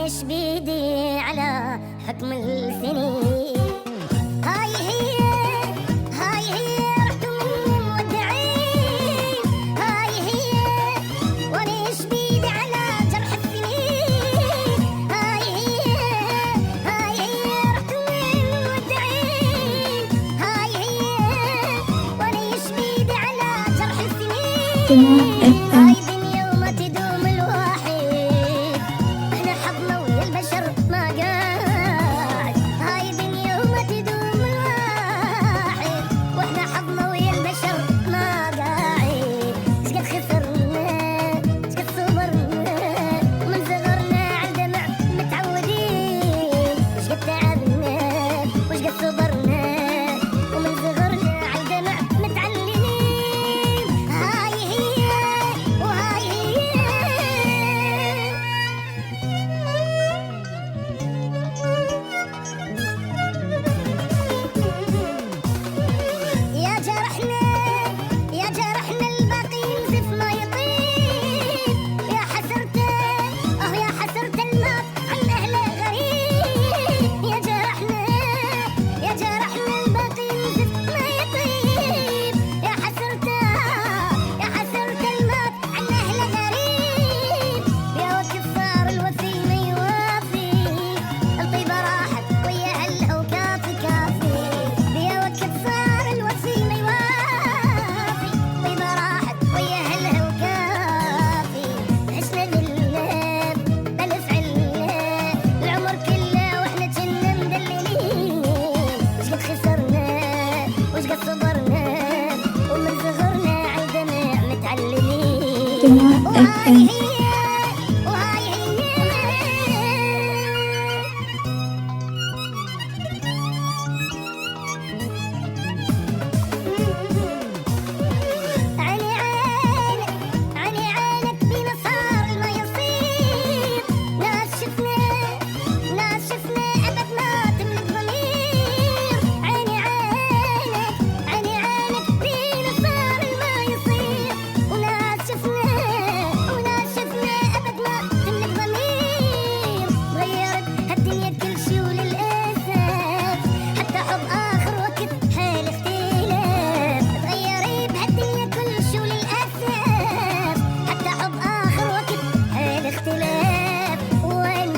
وانيش بيدي على حكم السنين. هاي هي رحتوا مني مودعين. هاي هي وانيش بيدي على جرح السنين. هاي هي رحتوا مني مودعين. هاي هي وانيش بيدي على جرح السنين. هاي دنيا وما تدوم الواحد، احنا حظنا ويا البشر ما قاعد. هاي دنيا وما تدوم الواحد، واحنا حظنا ويا البشر ما قاعد. شقد خسرنا شقد صبرنا، ومن صغرنا عالدمع متعودين. شقد تعبنا وشقد صبرنا، ومن صغرنا عالدمع متعلمين. هاي هي وهاي هي. يا جرحنا الباقي ينزف ما يطيب. يا حسرته يا حسرة الموت عن أهله غريب. يا جرحنا الباقي ينزف ما يطيب. يا حسرته الموت عن أهله غريب. يا وقت صار الوفي ما يوافي، الطيبة راحت ويا أهلها وكافي كافي. يا وقت صار الوفي ما يوافي، الطيبة راحت ويا أهلها وكافي. عشنا بالليل ألف علة العمر كله واحنا كنا مدللين. وشقد خسرنا وشقد صبرنا، ومن صغرنا عالدمع متعلمين. وهاي هي وهاي هي. عيني عينك بينا صار ما يصير. ناس شفنا أبد ما تملك ضمير. عيني عينك بينا صار ما يصير. وناس شفنا أبد ما تملك ضمير. غيرت هالدنيا كل شي وللأسف، حتى حب آخر وقت حال اختلاف. تغيري بهالدنيا كل شي وللأسف، حتى حب آخر وقت حال اختلاف. وين